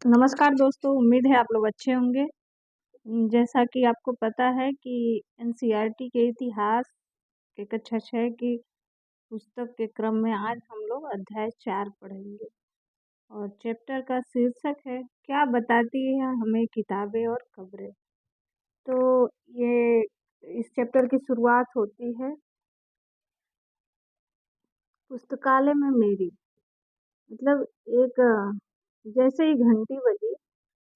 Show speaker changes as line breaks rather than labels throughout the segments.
नमस्कार दोस्तों, उम्मीद है आप लोग अच्छे होंगे। जैसा कि आपको पता है कि एनसीईआरटी के इतिहास के कक्षा 6 की पुस्तक के क्रम में आज हम लोग अध्याय 4 पढ़ेंगे और चैप्टर का शीर्षक है क्या बताती है हमें किताबें और खबरें। तो ये इस चैप्टर की शुरुआत होती है पुस्तकालय में मेरी मतलब एक जैसे ही घंटी बजी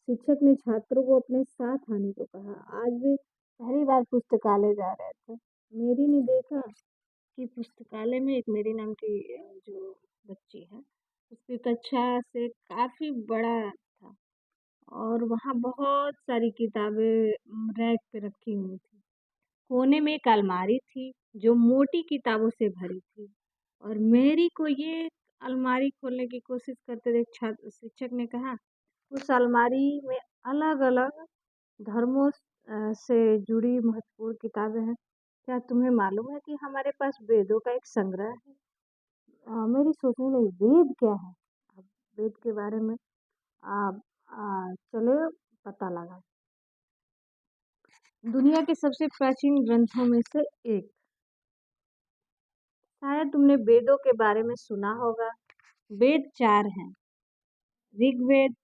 शिक्षक ने छात्रों को अपने साथ आने को कहा। आज वे पहली बार पुस्तकालय जा रहे थे। मेरी ने देखा कि पुस्तकालय में एक मेरी नाम की जो बच्ची है, उसकी कक्षा से काफ़ी बड़ा था और वहाँ बहुत सारी किताबें रैक पे रखी हुई थी। कोने में एक अलमारी थी जो मोटी किताबों से भरी थी और मेरी को ये अलमारी खोलने की कोशिश करते देख छात्र शिक्षक ने कहा, उस अलमारी में अलग-अलग धर्मों से जुड़ी महत्वपूर्ण किताबें हैं। क्या तुम्हें मालूम है कि हमारे पास वेदों का एक संग्रह है? मेरी सोचने लगी वेद क्या है? अब वेद के बारे में आ, चले पता लगा। दुनिया के सबसे प्राचीन ग्रंथों में से एक। शायद तुमने वेदों के बारे में सुना होगा। वेद 4 हैं। ऋग्वेद,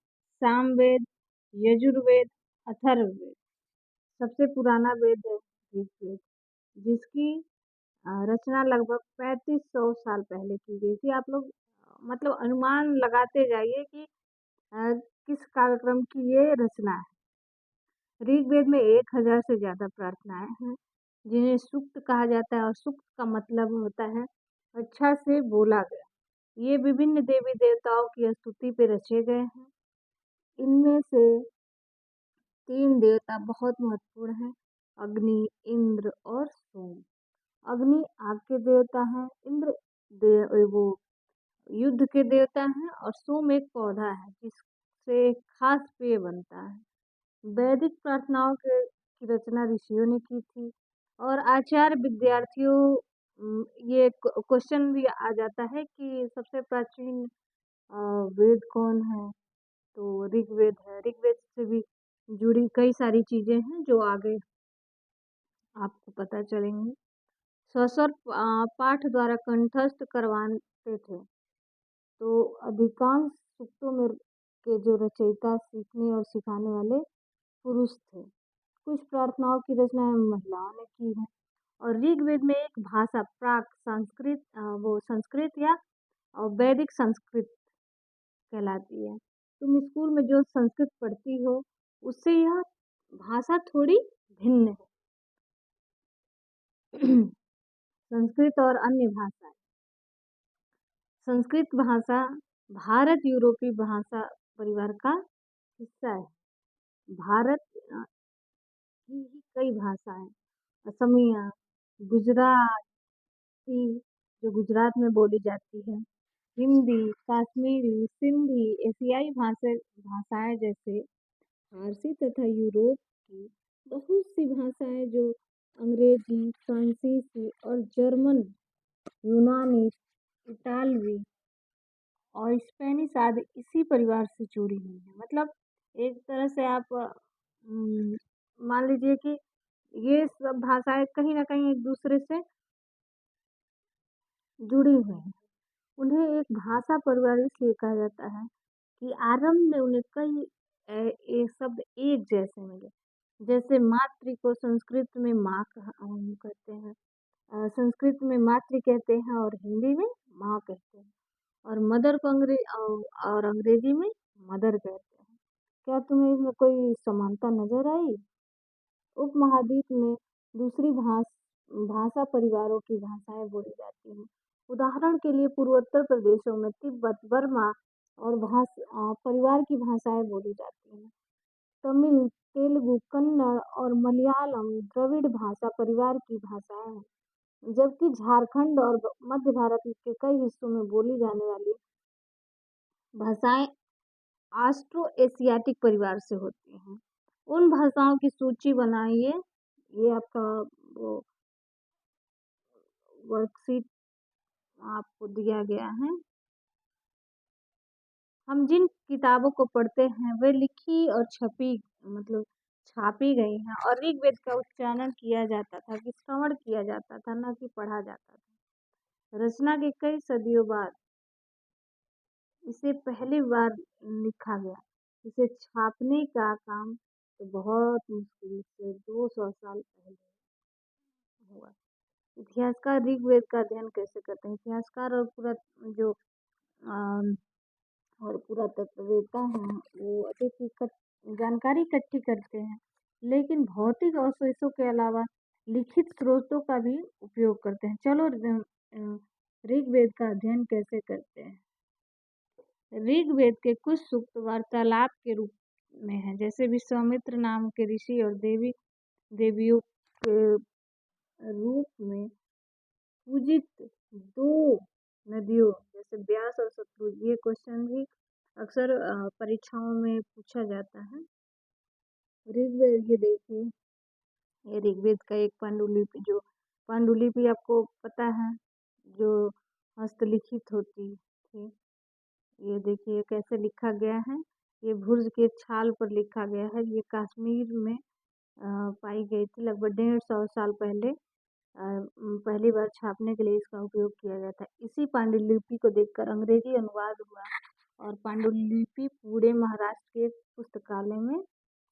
सामवेद, यजुर्वेद, अथर्ववेद। सबसे पुराना वेद है ऋग्वेद, जिसकी रचना लगभग 3500 साल पहले की गई थी। आप लोग मतलब अनुमान लगाते जाइए कि किस कालक्रम की ये रचना है। ऋग्वेद में 1000 से ज़्यादा प्रार्थनाएं हैं, जिन्हें सूक्त कहा जाता है और सूक्त का मतलब होता है अच्छा से बोला गया। ये विभिन्न देवी देवताओं की स्तुति पे रचे गए हैं। इनमें से 3 देवता बहुत महत्वपूर्ण हैं, अग्नि, इंद्र और सोम। अग्नि आग के देवता हैं, इंद्र वो युद्ध के देवता हैं और सोम एक पौधा है जिससे एक खास पेय बनता है। वैदिक प्रार्थनाओं की रचना ऋषियों ने की थी और आचार्य विद्यार्थियों ये क्वेश्चन भी आ जाता है कि सबसे प्राचीन वेद कौन है? तो ऋग्वेद है। ऋग्वेद से भी जुड़ी कई सारी चीजें हैं जो आगे आपको पता चलेंगी। सस्वर पाठ द्वारा कंठस्थ करवाते थे। तो अधिकांश सूक्तों में के जो रचयिता सीखने और सिखाने वाले पुरुष थे। कुछ प्रार्थनाओं की रचना महिलाओं ने की है और ऋग्वेद में एक भाषा प्राक संस्कृत वो संस्कृत या वैदिक संस्कृत कहलाती है। तुम स्कूल में जो संस्कृत पढ़ती हो उससे यह भाषा थोड़ी भिन्न है। संस्कृत और अन्य भाषाएं। संस्कृत भाषा भारत यूरोपीय भाषा परिवार का हिस्सा है। भारत की ही कई भाषाएं असमिया, गुजराती जो गुजरात में बोली जाती है, हिंदी, कश्मीरी, सिंधी, एशियाई भाषाएं जैसे फारसी तथा यूरोप की बहुत सी भाषाएं जो अंग्रेजी, फ्रांसीसी और जर्मन, यूनानी, इतालवी और स्पेनिश आदि इसी परिवार से जुड़ी हुई है। मतलब एक तरह से आप मान लीजिए कि ये सब भाषाएं कहीं ना कहीं एक दूसरे से जुड़ी हुई हैं। उन्हें एक भाषा परिवार इसलिए कहा जाता है कि आरंभ में उन्हें कई एक शब्द एक जैसे मिले। जैसे मातृ को संस्कृत में माँ कहते हैं, संस्कृत में मातृ कहते हैं और हिंदी में माँ कहते हैं और मदर को और अंग्रेजी में मदर कहते हैं। क्या तुम्हें इसमें कोई समानता नजर आई? उपमहाद्वीप में दूसरी भाषा परिवारों की भाषाएं बोली जाती हैं। उदाहरण के लिए पूर्वोत्तर प्रदेशों में तिब्बत, बर्मा और परिवार की भाषाएं बोली जाती हैं। तमिल, तेलुगु, कन्नड़ और मलयालम द्रविड़ भाषा परिवार की भाषाएं हैं, जबकि झारखंड और मध्य भारत के कई हिस्सों में बोली जाने वाली भाषाएं ऑस्ट्रो एशियाटिक परिवार से होती हैं। उन भाषाओं की सूची बनाइए। ये आपका वो वर्कशीट आपको दिया गया है। हम जिन किताबों को पढ़ते हैं वे लिखी और छपी मतलब छापी गई हैं और ऋग्वेद का उच्चारण किया जाता था कि श्रवण किया जाता था न कि पढ़ा जाता था। रचना के कई सदियों बाद इसे पहली बार लिखा गया। इसे छापने का काम तो बहुत मुश्किल से 200 साल पहले हुआ। इतिहासकार ऋग्वेद का अध्ययन कैसे करते हैं? इतिहासकार और पूरा जो अम, और पुरातत्ववेत्ता हैं वो अधिक जानकारी इकट्ठी करते हैं, लेकिन भौतिक अवशेषों के अलावा लिखित स्रोतों का भी उपयोग करते हैं। चलो ऋग्वेद का अध्ययन कैसे करते हैं? ऋग्वेद के कुछ सूक्त वार्तालाप के रूप में हैं, जैसे विश्वामित्र नाम के ऋषि और देवी देवियों के रूप में पूजित दो नदियों जैसे ब्यास और सतलुज। ये क्वेश्चन भी अक्सर परीक्षाओं में पूछा जाता है। ऋग्वेद ये देखिए, ये ऋग्वेद का एक पांडुलिपि जो पांडुलिपि आपको पता है जो हस्तलिखित होती थी। ये देखिए कैसे लिखा गया है। ये भुर्ज के छाल पर लिखा गया है। ये कश्मीर में पाई गई थी लगभग 150 साल पहले। पहली बार छापने के लिए इसका उपयोग किया गया था। इसी पांडुलिपि को देखकर अंग्रेजी अनुवाद हुआ और पांडुलिपि पूरे महाराष्ट्र के पुस्तकालय में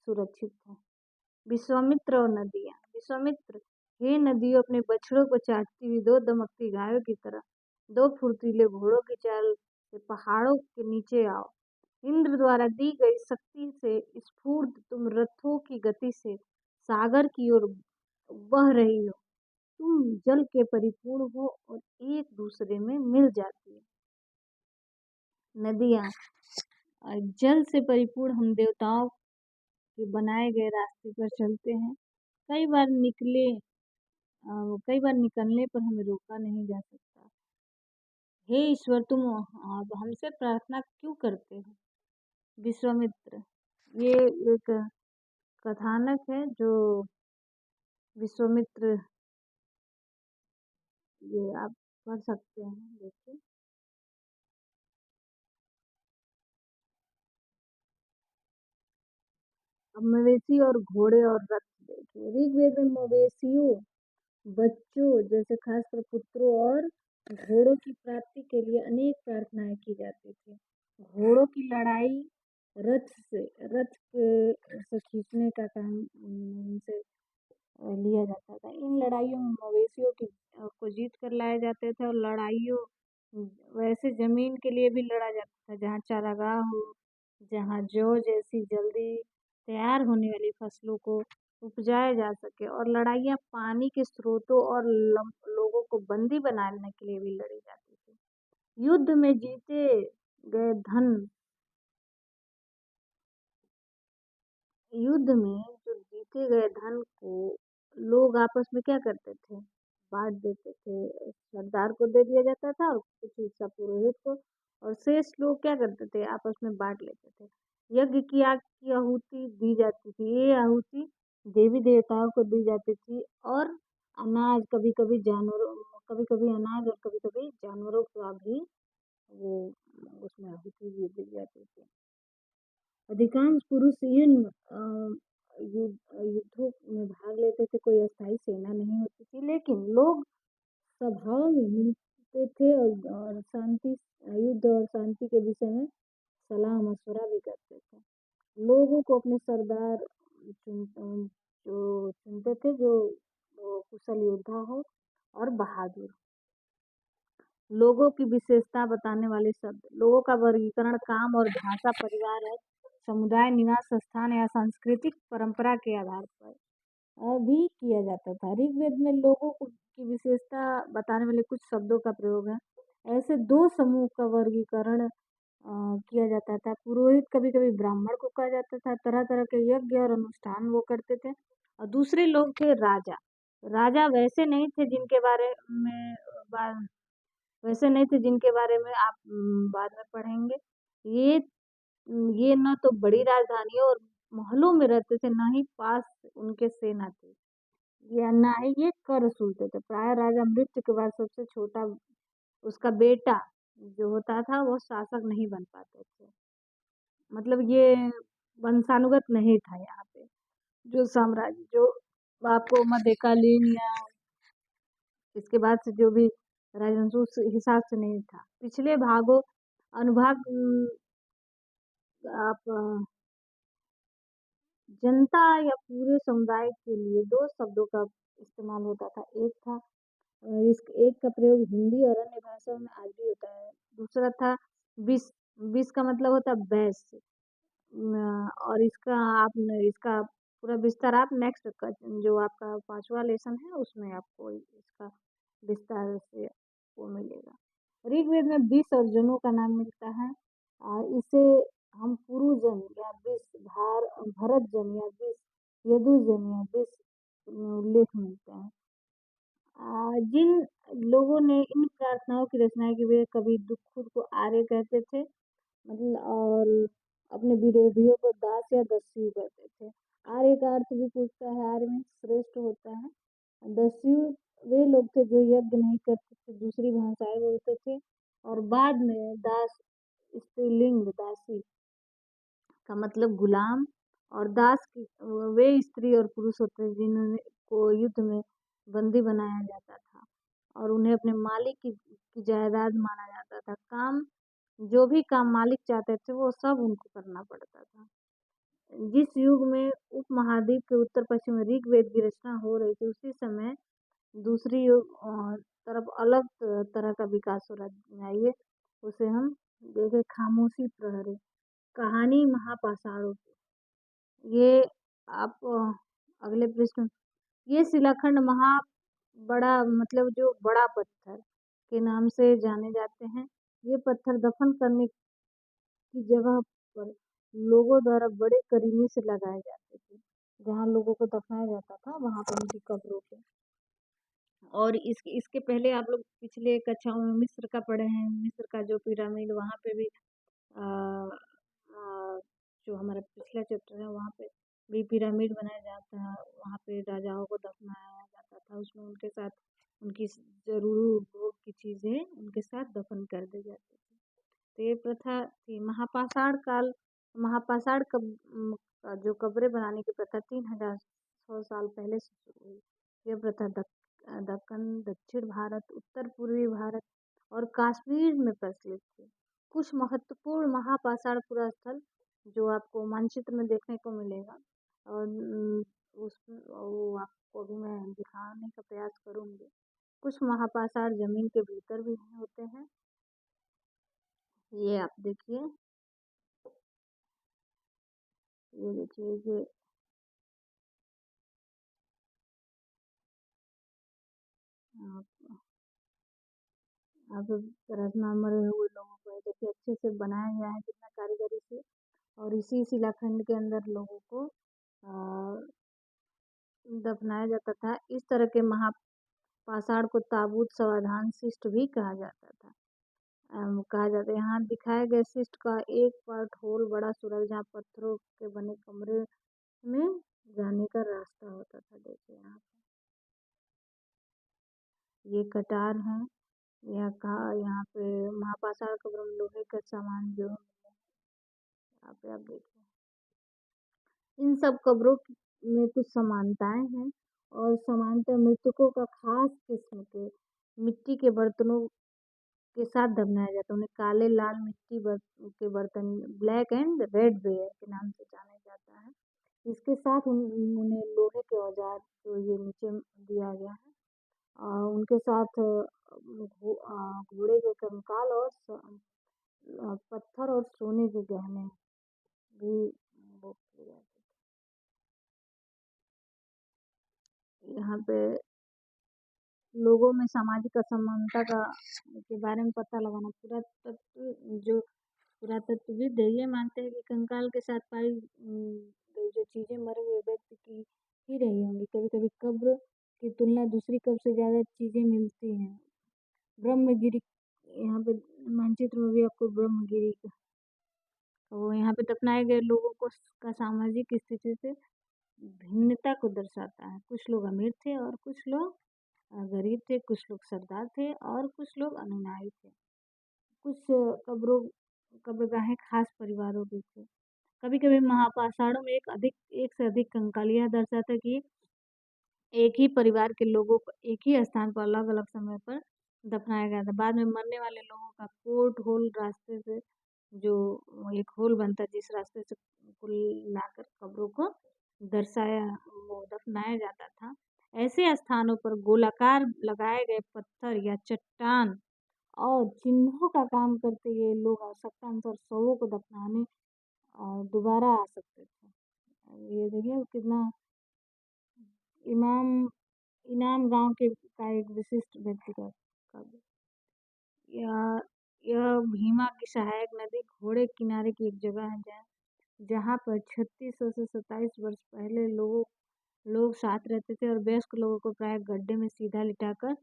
सुरक्षित है। विश्वामित्र और नदियाँ। विश्वामित्र, हे नदियों अपने बछड़ों को चाटती हुई दो दमकती गायों की तरह, दो फुर्तीले घोड़ों की चाल से पहाड़ों के नीचे आओ। इंद्र द्वारा दी गई शक्ति से स्फूर्त तुम रथों की गति से सागर की ओर बह रही हो। तुम जल के परिपूर्ण हो और एक दूसरे में मिल जाती है। नदियाँ, जल से परिपूर्ण हम देवताओं के बनाए गए रास्ते पर चलते हैं। कई बार कई बार निकलने पर हमें रोका नहीं जा सकता। हे ईश्वर, तुम अब हमसे प्रार्थना क्यों करते हो? विश्वामित्र, ये एक कथानक है जो विश्वामित्र, ये आप पढ़ सकते हैं, देखिए। अब मवेशी और घोड़े और रथ देखिए। ऋग्वेद में मवेशियों, बच्चों जैसे खासकर पुत्रों और घोड़ों की प्राप्ति के लिए अनेक प्रार्थनाएं की जाती थी। घोड़ों की लड़ाई रथ से खींचने का काम उनसे लिया जाता था। इन लड़ाइयों में मवेशियों को जीत कर लाए जाते थे और लड़ाइयों वैसे जमीन के लिए भी लड़ा जाता था जहाँ चारागाह हो, जहाँ जौ जैसी जल्दी तैयार होने वाली फसलों को उपजाया जा सके, और लड़ाइयाँ पानी के स्रोतों और लोगों को बंदी बनाने के लिए भी लड़ी जाती थी। युद्ध में जीते गए धन युद्ध में जो जीते गए धन को लोग आपस में क्या करते थे? बाँट देते थे। सरदार को दे दिया जाता था और कुछ हिस्सा पुरोहित को, और शेष लोग क्या करते थे? आपस में बाँट लेते थे। यज्ञ की आग की आहुति दी जाती थी। ये आहुति देवी-देवताओं को दी जाती थी और अनाज कभी-कभी अनाज और कभी-कभी जानवरों का भी वो उसमें आहुति दी जाती थी। अधिकांश पुरुष युद्धों में भाग लेते थे। कोई अस्थायी सेना नहीं होती थी, लेकिन लोग सभाओं में मिलते थे और युद्ध और शांति के विषय में सलाह मशवरा भी करते थे। लोगों को अपने सरदार जो चुनते थे जो कुशल योद्धा हो और बहादुर। लोगों की विशेषता बताने वाले शब्द। लोगों का वर्गीकरण काम और भाषा, परिवार है, समुदाय, निवास स्थान या सांस्कृतिक परंपरा के आधार पर भी किया जाता था। ऋग्वेद में लोगों की विशेषता बताने वाले कुछ शब्दों का प्रयोग है। ऐसे दो समूह का वर्गीकरण किया जाता था। पुरोहित कभी-कभी ब्राह्मण को कहा जाता था। तरह-तरह के यज्ञ और अनुष्ठान वो करते थे। और दूसरे लोग थे राजा। राजा बा वैसे नहीं थे जिनके बारे में आप बाद में पढ़ेंगे। ये ये ना तो बड़ी राजधानियों और महलों में रहते थे, ना ही पास उनके सेना थी, या ना ही ये कर वसूलते थे। प्राय राजा मृत्यु के बाद सबसे छोटा उसका बेटा जो होता था वो शासक नहीं बन पाते थे। मतलब ये वंशानुगत नहीं था यहाँ पे। जो साम्राज्य जो आपको मध्यकालीन या इसके बाद से जो भी राजवंश उस हिसाब से नहीं था। पिछले भागों अनुभाग आप जनता या पूरे समुदाय के लिए 2 शब्दों का इस्तेमाल होता था। एक था इस एक का प्रयोग हिंदी और अन्य भाषाओं में आज भी होता है। दूसरा था विस, विस का मतलब होता है वैश्य। और इसका पूरा विस्तार आप नेक्स्ट का जो आपका 5वां लेसन है उसमें आपको इसका विस्तार से वो मिलेगा। ऋग्वेद में 20 अर्जुनों का नाम मिलता है। इसे हम पुरुजन या 20 भरतजन या 20 यदुजन या 20 उल्लेख मिलते हैं। जिन लोगों ने इन प्रार्थनाओं की रचना की वे कभी खुद को आर्य कहते थे मतलब और अपने विरोधियों को दास या दस्यु कहते थे। आर्य का अर्थ भी पूछता है, आर्य में श्रेष्ठ होता है। दस्यु वे लोग थे जो यज्ञ नहीं करते थे, दूसरी भाषाएं बोलते थे और बाद में दास स्त्रीलिंग दासी का मतलब गुलाम और दास की वे स्त्री और पुरुष होते हैं जिन्होंने को युद्ध में बंदी बनाया जाता था और उन्हें अपने मालिक की जायदाद माना जाता था। काम जो भी काम मालिक चाहते थे वो सब उनको करना पड़ता था। जिस युग में उपमहाद्वीप के उत्तर पश्चिम में ऋग्वेद की रचना हो रही थी उसी समय दूसरी युग तरफ अलग तरह का विकास हो रहा है। आइए उसे हम देखें। खामोशी प्रहरी कहानी महापाषाणों की। ये आप अगले प्रश्न ये शिलाखंड बड़ा मतलब जो बड़ा पत्थर के नाम से जाने जाते हैं। ये पत्थर दफन करने की जगह पर लोगों द्वारा बड़े करीने से लगाए जाते थे। जहाँ लोगों को दफनाया जाता था वहाँ पर उनकी कब्रों पे। और इसके पहले आप लोग पिछले कक्षाओं में मिस्र का पढ़े हैं। मिस्र का जो पिरामिड वहाँ पे भी आ, आ, जो हमारा पिछला चैप्टर है वहाँ पे भी पिरामिड बनाया जाता है। वहाँ पे राजाओं को दफनाया जाता था। उसमें उनके साथ उनकी जरूरी उपभोग की चीजें उनके साथ दफन कर दी जाती थी। तो ये प्रथा थी। महापाषाण जो कब्रें बनाने की प्रथा 3100 साल पहले से शुरू हुई। यह प्रथा दक्कन, दक्षिण भारत, उत्तर पूर्वी भारत और कश्मीर में प्रचलित थी। कुछ महत्वपूर्ण महापाषाण पुरा स्थल जो आपको मानचित्र में देखने को मिलेगा और वो आपको भी मैं दिखाने का प्रयास करूंगी। कुछ महापाषाण जमीन के भीतर भी होते हैं। ये आप देखिए, ये देखिए ये आप रचना मरे हुए लोगों को देखिए अच्छे से बनाया गया है कितना कारीगरी से। और इसी शिलाखंड के अंदर लोगों को दफनाया जाता था। इस तरह के महापाषाण को ताबूत समाधान शिष्ट भी कहा जाता था। कहा जाता है यहाँ दिखाए गए शिष्ट का एक पार्ट होल बड़ा सुरंग जहाँ पत्थरों के बने कमरे में जाने का रास्ता होता था। देखिए ये कटार है। यहाँ पे महापाषाण कब्र में लोहे का सामान जो यहाँ पे आप देखिए इन सब कब्रों में कुछ समानताएं हैं और समानता मृतकों का खास किस्म के मिट्टी के बर्तनों के साथ दफनाया जाता है। उन्हें काले लाल मिट्टी के बर्तन ब्लैक एंड रेड वेयर के नाम से जाना जाता है। इसके साथ उन्हें लोहे के औजार जो ये नीचे दिया गया है उनके साथ घोड़े के कंकाल और पत्थर और सोने के गहने भी वो किए जाते थे। यहाँ पे लोगों में सामाजिक असमानता के बारे में पता लगाना। पुरातत्वविद ये मानते हैं कि कंकाल के साथ पाई गई जो चीजें मरे हुए व्यक्ति की ही रही होंगी। कभी कभी कब्र की तुलना दूसरी कब्र से ज्यादा चीजें मिलती हैं। ब्रह्मगिरी यहाँ पे मानचित्र में भी आपको ब्रह्मगिरी वो यहाँ पे दफनाए गए लोगों को का सामाजिक स्थिति से भिन्नता को दर्शाता है। कुछ लोग अमीर थे और कुछ लोग गरीब थे, कुछ लोग सरदार थे और कुछ लोग अनुयायी थे। कुछ कब्रगाहें खास परिवारों की थी। कभी-कभी महापाषाणों में एक से अधिक कंकाल यह दर्शाता है कि एक ही परिवार के लोगों को एक ही स्थान पर अलग-अलग समय पर दफनाया गया था। बाद में मरने वाले लोगों का पोर्ट होल रास्ते से जो एक होल बनता है जिस रास्ते से कुल लाकर कब्रों को दर्शाया वो दफनाया जाता था। ऐसे स्थानों पर गोलाकार लगाए गए पत्थर या चट्टान और चिन्हों का काम करते ये लोग आवश्यकतानुसार शवों को दफनाने दोबारा आ सकते थे। ये देखिए कितना इमाम इनाम गाँव के का एक विशिष्ट व्यक्ति का काव्य। यह यह भीमा की सहायक नदी घोड़े किनारे की एक जगह है जहाँ पर 3600 से 27 वर्ष पहले लोग साथ रहते थे और वयस्क लोगों को प्राय गड्ढे में सीधा लिटाकर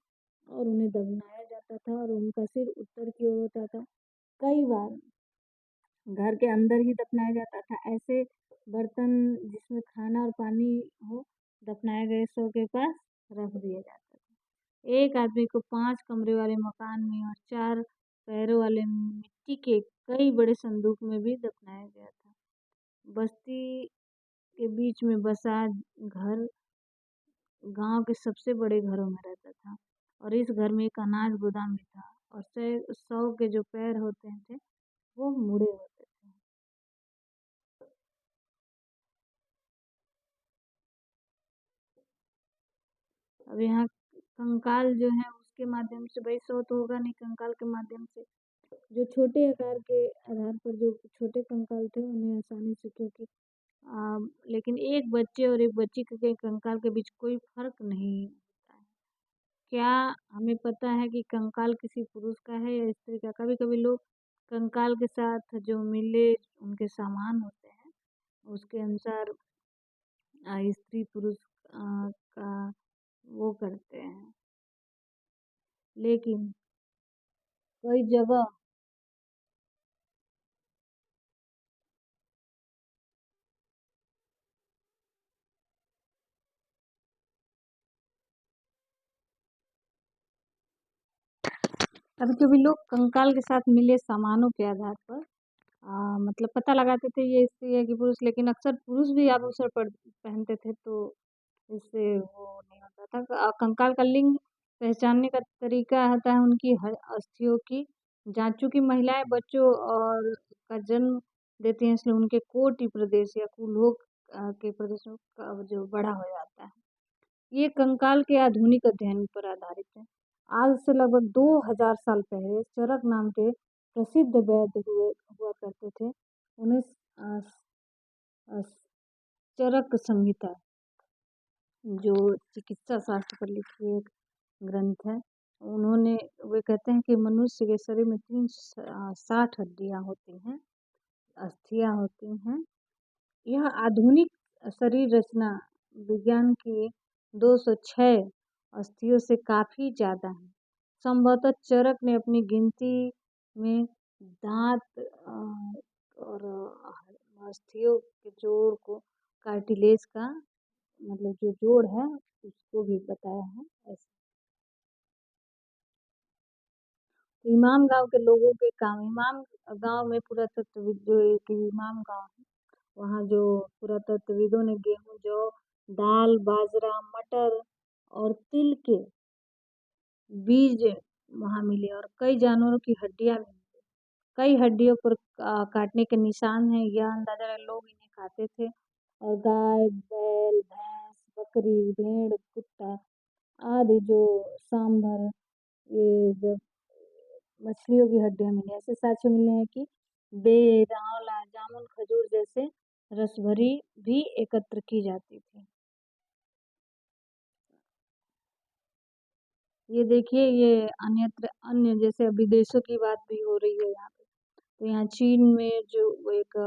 और उन्हें दफनाया जाता था और उनका सिर उत्तर की ओर होता था। कई बार घर के अंदर ही दफनाया जाता था। ऐसे बर्तन जिसमें खाना और पानी हो दफनाए गए शव के पास रख दिया जाता था। एक आदमी को 5 कमरे वाले मकान में और 4 पैरों वाले मिट्टी के कई बड़े संदूक में भी दफनाया गया था। बस्ती के बीच में बसा घर गांव के सबसे बड़े घरों में रहता था और इस घर में एक अनाज गोदाम भी था और शव के जो पैर होते थे वो मुड़े होते थे। अब यहाँ कंकाल जो है उसके माध्यम से भाई शव तो होगा नहीं, कंकाल के माध्यम से जो छोटे आकार के आधार पर जो छोटे कंकाल थे उन्हें आसानी से क्योंकि लेकिन एक बच्चे और एक बच्ची के कंकाल के बीच कोई फर्क नहीं होता है। क्या हमें पता है कि कंकाल किसी पुरुष का है या स्त्री का? कभी-कभी लोग कंकाल के साथ जो मिले उनके सामान होते हैं उसके अनुसार स्त्री पुरुष का वो करते हैं। लेकिन कई जगह कभी-कभी लोग कंकाल के साथ मिले सामानों के आधार पर मतलब पता लगाते थे ये स्त्री है कि पुरुष, लेकिन अक्सर पुरुष भी आभूषण पहनते थे तो इससे वो नहीं होता था। कंकाल का लिंग पहचानने का तरीका होता है उनकी अस्थियों की जाँच। चूँकि महिलाएँ बच्चों और का जन्म देती हैं इसलिए उनके कोटि प्रदेश या कुलोक के प्रदेशों का जो बड़ा हो जाता है। ये कंकाल के आधुनिक अध्ययन पर आधारित है। आज से लगभग 2000 साल पहले चरक नाम के प्रसिद्ध वैद्य हुआ करते थे। उन्हें अ, अ, चरक संहिता जो चिकित्सा शास्त्र पर लिखी एक ग्रंथ है। उन्होंने वे कहते हैं कि मनुष्य के शरीर में 60 हड्डियाँ होती हैं, अस्थियाँ होती हैं। यह आधुनिक शरीर रचना विज्ञान की 206 अस्थियों से काफ़ी ज़्यादा है। संभवतः चरक ने अपनी गिनती में दांत और अस्थियों के जोड़ को कार्टिलेज का मतलब जो जोड़ है उसको भी बताया है ऐसे। इमाम गांव के लोगों के काम इमाम गांव में पुरातत्वविद जो एक इमाम गांव है वहाँ जो पुरातत्वविदों ने गेहूं जौ दाल बाजरा मटर और तिल के बीज वहाँ मिले और कई जानवरों की हड्डियां भी मिली। कई हड्डियों पर काटने के निशान हैं। यह अंदाजा है लोग इन्हें खाते थे और गाय बैल भैंस बकरी भेड़ कुत्ता आदि जो सांभर ये जब मछलियों की हड्डियां मिली ऐसे साक्ष्य मिले हैं कि बेर आंवला जामुन खजूर जैसे रसभरी भी एकत्र की जाती थी। ये देखिए ये अन्यत्र अन्य जैसे विदेशों की बात भी हो रही है यहाँ पे। तो यहाँ चीन में जो वो एक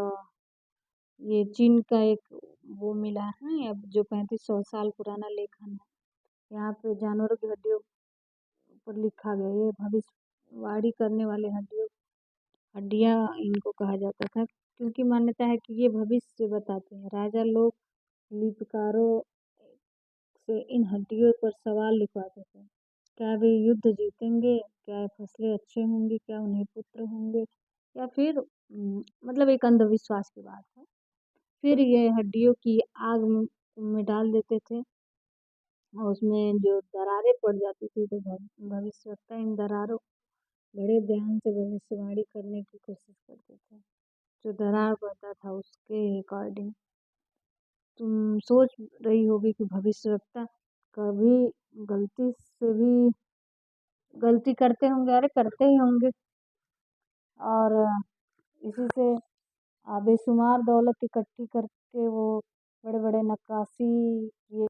ये चीन का एक वो मिला है अब जो 3500 साल पुराना लेखन है। यहाँ पे जानवरों की हड्डियों पर लिखा गया ये भविष्यवाणी करने वाले हड्डियाँ इनको कहा जाता था क्योंकि मान्यता है कि ये भविष्य बताते हैं। राजा लोग लिपिकारों से इन हड्डियों पर सवाल लिखवाते थे। क्या वे युद्ध जीतेंगे? क्या फसलें अच्छे होंगी? क्या उन्हें पुत्र होंगे? या फिर मतलब एक अंधविश्वास की बात है। फिर ये हड्डियों की आग में डाल देते थे और उसमें जो दरारें पड़ जाती थी तो भविष्यवक्ता इन दरारों बड़े ध्यान से भविष्यवाणी करने की कोशिश करते थे। जो दरार पड़ता था उसके अकॉर्डिंग तुम सोच रही होगी कि भविष्यवक्ता कभी गलती से भी गलती करते होंगे, अरे करते ही होंगे। और इसी से बेशुमार दौलत इकट्ठी करके वो बड़े-बड़े नक्काशी ये